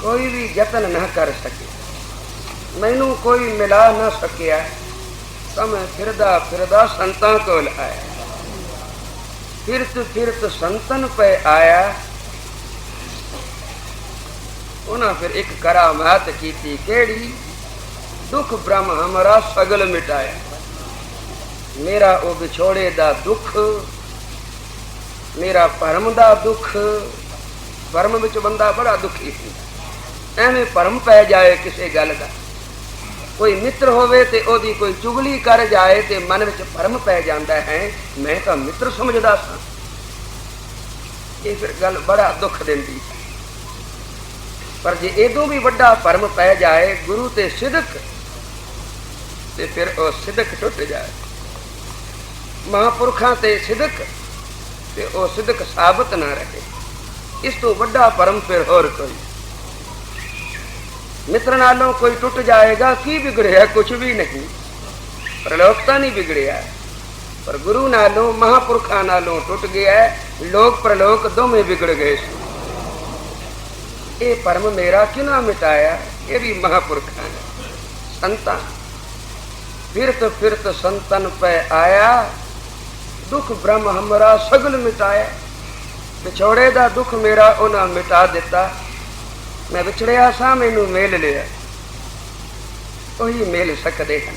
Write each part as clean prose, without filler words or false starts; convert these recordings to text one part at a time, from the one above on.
कोई भी यतन न कर सके, मैनू कोई मिला न सकिया, समय फिरदा फिरदा संतां कोल आया, फिरत फिरत संतन पे आया। उन्हें फिर एक करामात की थी केड़ी, दुख ब्रह्म हमारा सगल मिटाया। मेरा ओ विछोड़े दा दुख, मेरा परम दा दुख, परम विच बंदा बड़ा दुखी सी, एवें भरम पै जाए किसी गल का, कोई मित्र होवे ते ओदी कोई चुगली कर जाए ते मन विच भरम पै जांदा है, मैं तो मित्र समझदा सा। ये फिर गल बड़ा दुख दिंदी। पर जे एदों भी वड्डा भरम पै जाए गुरु ते सिदक, ते फिर ओ सिदक टुट जाए। महापुरखां ते सिदक ते ओ सिदक साबित ना रहे। इस तो वड्डा भरम फिर होर कोई। मित्र नालों कोई टुट जाएगा की बिगड़िया, कुछ भी नहीं, प्रलोकता नहीं बिगड़िया। पर गुरु नालों महापुरखा नालों टुट गया, लोक प्रलोक दोवें बिगड़ गए। ये परम मेरा क्यों ना मिटाया, ये भी महापुरखा है संता। फिरत फिरत संतन पे आया, दुख ब्रह्म हमारा सगल मिटाया। विछोड़े दा दुख मेरा उन्हें मिटा दिता। मैं विछड़िया सा, मैनू मेल लिया, वही मेल सकते हैं।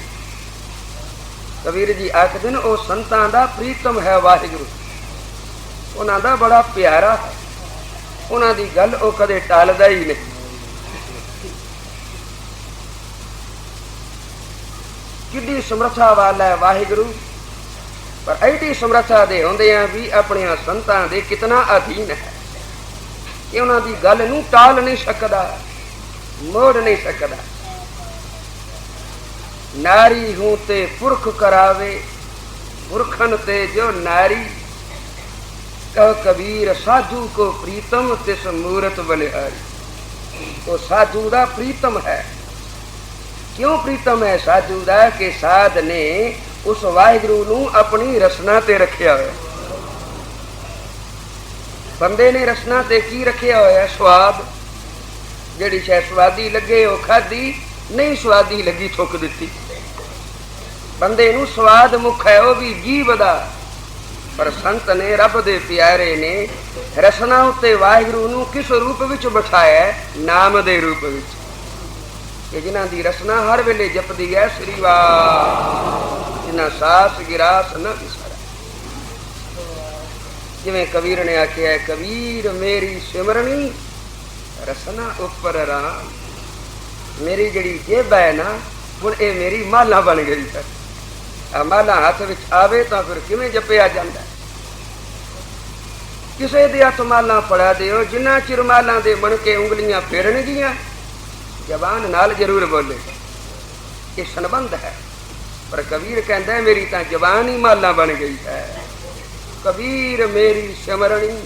कबीर जी आखदे ओ संतां दा प्रीतम है वाहिगुरु, उन्हां दा बड़ा प्यारा है, उन्हां दी गल ओ कदे टालदा ही नहीं। किड्डी समर्था वाला है वाहिगुरु, पर ऐडी समर्था दे होंदियां भी अपने संतां दे कितना अधीन है कि उन्हां दी गल नूं टाल नहीं सकदा, मोड़ नहीं सकदा। नारी हूं ते पुरख करावे, पुरखन ते जो नारी। कह कबीर साधु को प्रीतम तिस मूरत बलिहारी। तो साधु दा प्रीतम है। क्यों प्रीतम है साधु दा? के साध ने उस वाहिगुरु नू अपनी रसना ते रखिया है। बंदे ने रसना ते की रखिया होया? स्वाद। जिहड़ी शै स्वादी लगे वो खाधी, नहीं स्वादी लगी थुक दिती। बंदे नू स्वाद मुख है वो भी जीभ दा, पर संत ने रब दे प्यारे ने रसना उत्ते वाहिगुरु नू किस रूप विच बिठाया? नाम दे रूप विच। कि जिन्हां दी रसना हर वेले जपदी है श्री वाह, जिन्हां सास गिरास न विसारा। जिवें कबीर ने आख्या है, कबीर मेरी सिमरनी रसना उपर राम। मेरी जिहड़ी जेब है ना, हुण ये मेरी माला बन गई है। माला हाथ विच आवे तो फिर किवें जपिया जांदा? किसे दे हथ माला पड़ा दिओ, जिन्ना चिर माला दे बन के उंगलियां फेरनगियां, जबान नाल जरूर बोले। ये संबंध है। पर कबीर कहता है मेरी तां जबान ही माला बन गई है। कबीर मेरी सिमरनी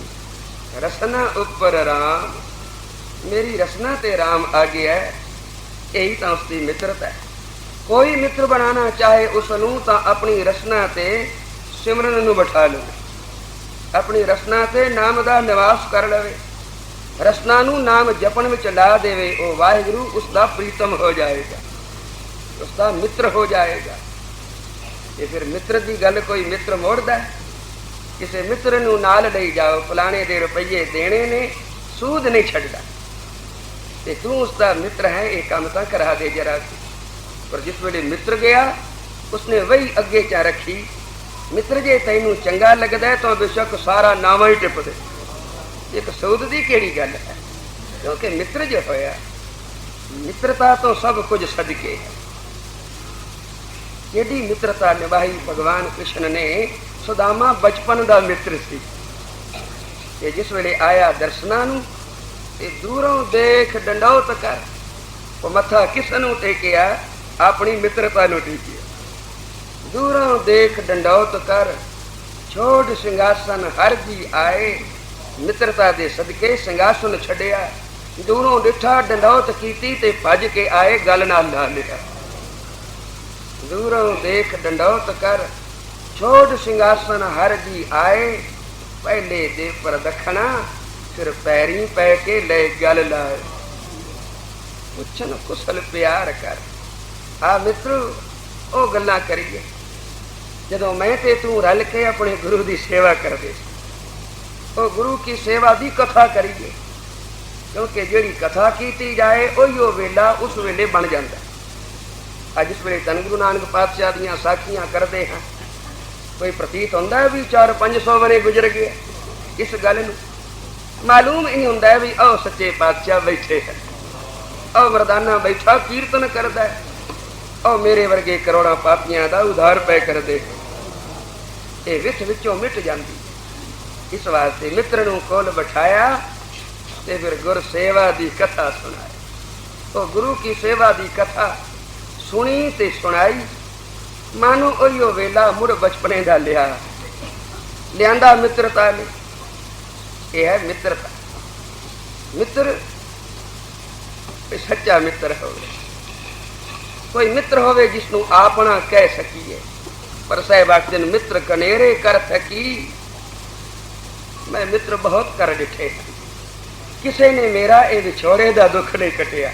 रसना उपर राम। मेरी रसना ते राम आ गया है। यही तो उसकी मित्रता है। कोई मित्र बनाना चाहे उसनू तो अपनी रसना ते सिमरन नू बिठा लो, अपनी रसना ते नाम दा निवास कर लवे, रसना नू नाम जपन विच ला देवे। ओ वाहिगुरु उसका प्रीतम हो जाएगा, उसका मित्र हो जाएगा। ये फिर मित्र की गल कोई मित्र मोड़दा? किसी मित्र नू नाल ले जाओ, फलाने दे रुपये देने ने, सूद नहीं छड़दा। ते तू उसका मित्र है, ये काम तो करा दे जरा। पर जिस वेले मित्र गया उसने वही अगे चा रखी। मित्र जे तैनू चंगा लगदा है तो बेशक सारा नावा ही टिप दे। एक सूद की केड़ी गल है? क्योंकि मित्र जो होया, मित्रता तो सब कुछ सदके है। केडी मित्रता निभाई भगवान कृष्ण ने। सुदामा बचपन का मित्र सी। ते जिस वेले आया दर्शना नू, ते दूरों देख डंडौत कर, वो मथा किसनू टेकिया? अपनी मित्रता नू टेकिया। दूरों देख डंडौत कर, छोड़ सिंहासन हर जी आए। मित्रता दे सदके सिंहासन छड़िया, दूरों डिठा डंडौत कीती ते भज के आए, गल नाल ला लिया। दूरों देख डंडौत कर, छोड़ सिंहासन हर जी आए। पहले दे पर दखना, फिर पैरी पै के ले गल लाए। पुछन कुशल प्यार कर। आ मित्र ओ गल्लां करिए जदों मैं ते तू रल के अपने गुरु की सेवा करदे। ओ गुरु की सेवा की कथा करिए, क्योंकि जिहड़ी कथा की जाए उही वेला उस वेले बन जाता। अज इस वेले धन गुरु नानक पातशाह दीयां साखियां करते हैं, कोई प्रतीत होंदा है भी 400-500 वरे गुजर गए। इस गल नूं मालूम ही नहीं होंदा भी आओ सच्चे पातशाह बैठे हैं, आओ मरदाना बैठा कीर्तन करदा है, आओ मेरे वर्गे करोड़ां पापियां दा उधार पै करदे। ये विच विचों मिट जाती। इस वास्ते मित्र नूं कोल बिठाया ते फिर गुर सेवा की कथा सुनाई। तो गुरु की सेवा की कथा सुनी ते सुनाई। मानो उहियो वेला मुड़ बचपने का लिया मित्रता ने। यह है मित्रता। मित्र सच्चा मित्र हो, कोई मित्र होवे जिसनू आपना कह सकीए। पर साहब आखदे मित्र कनेरे कर थकी। मैं मित्र बहुत कर डिठे, किसी ने मेरा ये विछोड़े का दुख नहीं कटिया।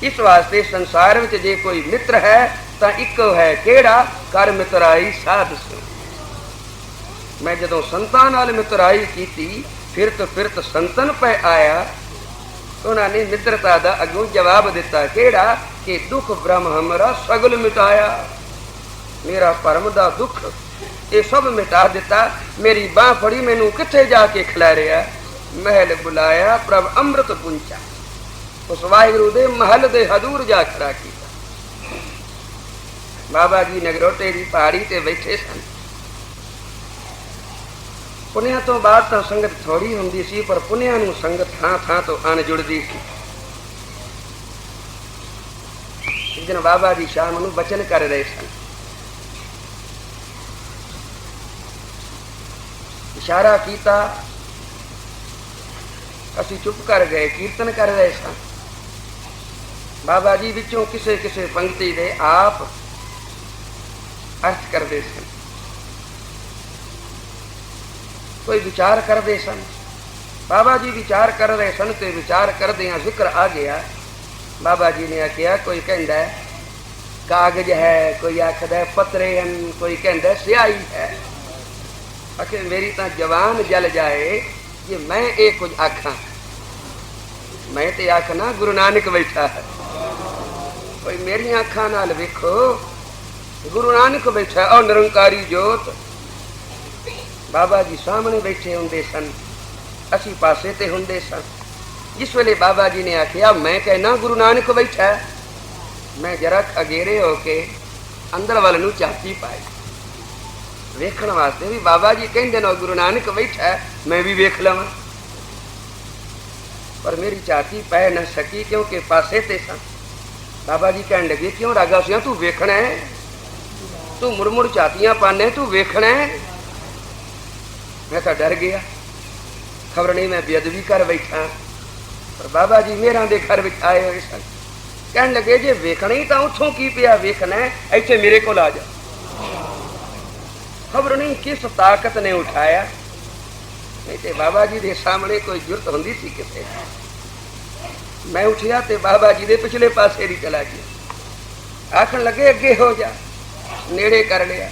इस वास्ते संसार में जे कोई मित्र है तो इको है, केड़ा? कर मित्राई साध सो। मैं जदों संतां नाल मित्राई की, फिरत संतन पे आया, उन्होंने मित्रता का अगों जवाब दिता। केड़ा? कि दुख ब्रह्म हमरा सगल मिटाया। मेरा परम का दुख ये सब मिटा दिता। मेरी बांह फड़ी, मैनू किथे जाके खिलारिया, महल बुलाया प्रभ अमृत पुंचा। उस वाहिगुरु दे महल दे हदूर जा खड़ा किया। बाबा जी नगरोटे की पहाड़ी ते बैठे सन। पुनिया तो बाद तो संगत थोड़ी होंदी सी, पर पुनिया नू संगत थां थां तो आन जुड़दी सी। दिन बाबा जी शाम ਨੂੰ ਬਚਨ ਕਰ ਰਹੇ ਸਨ। इशारा किया, असी चुप कर गए, कीर्तन कर रहे सन। बाबा जी विचों किसे किसे पंक्ति दे आप अर्थ करते सन, कोई विचार करते सन। बाबा जी विचार कर रहे सन तो विचार करदे जिक्र आ गया। बाबा जी ने आख्या, कोई कहता है कागज है, कोई आखदा पत्रे हैं, कोई कहता स्याही है। आखिर मेरी तो जवान जल जाए कि मैं ये कुछ आखा। मैं तो आखना गुरु नानक बैठा है, कोई मेरी अखा नाल वेखो गुरु नानक बैठा और निरंकारी जोत। बाबा जी सामने बैठे होंदे सन, असी पासे ते होंदे सन। जिस वेले बाबा जी ने आखिया मैं कहना गुरु नानक बैठा, मैं जरा अगेरे होके अंदर वाल नूं झांकी पाई वेखण वास्ते भी बाबा जी कहते ना गुरु नानक बैठा है, मैं भी वेख लवां। पर मेरी झांकी पै न सकी क्योंकि पासे ते सा। बाबा जी कहने लगे, क्यों रागा सिंह तू वेखना है, तू मुड़ मुड़ झातियां पाने, तू वेखना है। मैं तो डर गया, खबर नहीं मैं बेअदबी कर बैठा। पर बाबा जी मेरा दे घर में आए हुए सन। कहने लगे जे वेखना ही तो उथों की पिया वेखना है, इत्थे मेरे को आ जा। खबर नहीं किस ताकत ने उठाया, नहीं तो बाबा जी के सामने कोई जुरत होंदी सी किते। मैं उठिया तो बाबा जी के पिछले पासे ही चला गया। आखन लगे अगे हो जा, नेड़े कर लिया।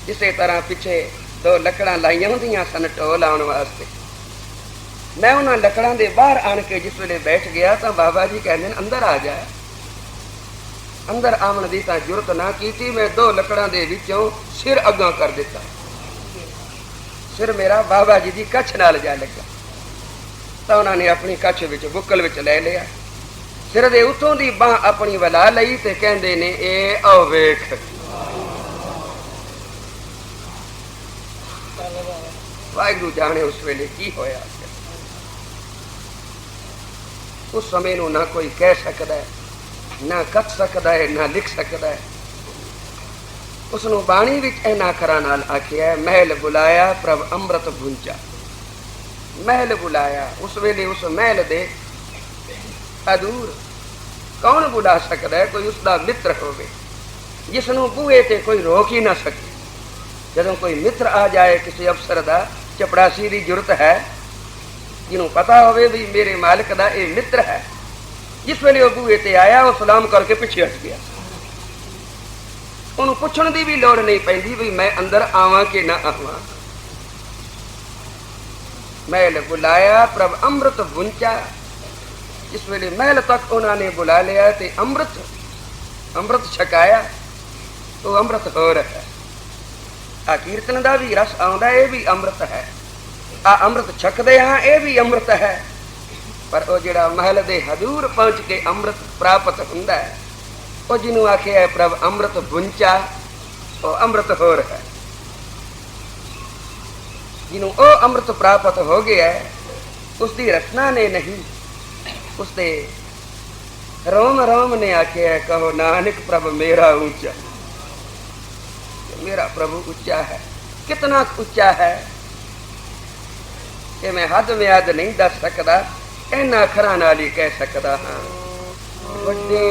इस तरह पिछे दो लकड़ा लाइया होंदियां सन ढो लाउण वास्ते। मैं उन्होंने लकड़ा के बाहर आन के जिस वेले बैठ गया तो बाबा जी कहते अंदर आ जाए। अंदर आवन की तो जुरत ना की, मैं दो लकड़ा के विचों सिर अगा कर दिता। सिर मेरा बाबा जी की कच्छ नाल जा लगा। तो उन्होंने अपनी कच्छ विच बुक्कल विच ले लिया, सिर दे उतों की बांह अपनी वला लई ते कहंदे ने ए आओ वेख। वाहिगुरू जाने उस वेले की होया। उस समय नूं ना कोई कह सकता है, ना कथ सकता है, ना लिख सकता है। उसनू बाणी विच इन्हां अखरां नाल आखिया है, महल बुलाया प्रभ अमृत भुंचा। महल बुलाया, उस वेले उस महल दे अदूर कौन बुला सकता है? कोई उसका मित्र होवे जिसनू बूहे ते कोई रोक ही ना सके। जदों कोई मित्र आ जाए किसी अफसर का, चपड़ासी की जरूरत है, जिन्हों पता होवे भी मेरे मालिक का ये मित्र है। जिस वेले बूहे ते आया वो सलाम करके पिछे हट गया। उन्होंने पूछने की भी लौड़ नहीं पैंदी भी मैं अंदर आवां कि ना आवां। महल बुलाया प्रभ अमृत बुंचा। जिस वेले महल तक उन्होंने बुला लिया ते अमृत छकाया तो अमृत हो रहा है। आ कीर्तन का भी रस आउंदा, ये भी अमृत है। आ अमृत छकदे हाँ, ये भी अमृत है। पर वो जिहड़ा महल दे हजूर पहुंच के अमृत प्राप्त हुंदा है, वो जिन्हों आखे है प्रभ अमृत बुंचा, वो अमृत हो रहा है। जिन्हों वो अमृत प्राप्त हो गया है, उसकी रचना ने नहीं, उसके रोम रोम ने आखे है कहो नानक प्रभ मेरा ऊंचा। मेरा प्रभु ऊंचा है, कितना ऊंचा है कि मैं हद म्याद नहीं दस सकता, इन्हां अखरां नाल ही कह सकता हाँ। वड्डे